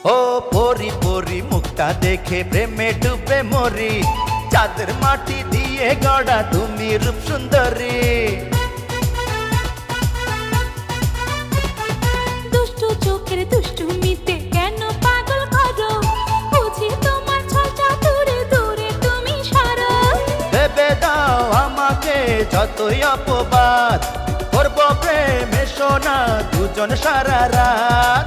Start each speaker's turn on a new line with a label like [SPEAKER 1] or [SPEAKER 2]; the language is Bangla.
[SPEAKER 1] ও পরি পরি মুখটা দেখে প্রেমে ডুবে মরি, চাঁদের মাটি দিয়ে গড়া তুমি রূপ সুন্দরী।
[SPEAKER 2] দুষ্টু চোখের দুষ্টুমিতে কেন পাগল করো, বুঝি তোমার ছলটা দূরে দূরে তুমি সরো।
[SPEAKER 1] দেবে দাও আমাকে যতই অপবাদ, করবো প্রেমে সোনা দুজন সারা রাত।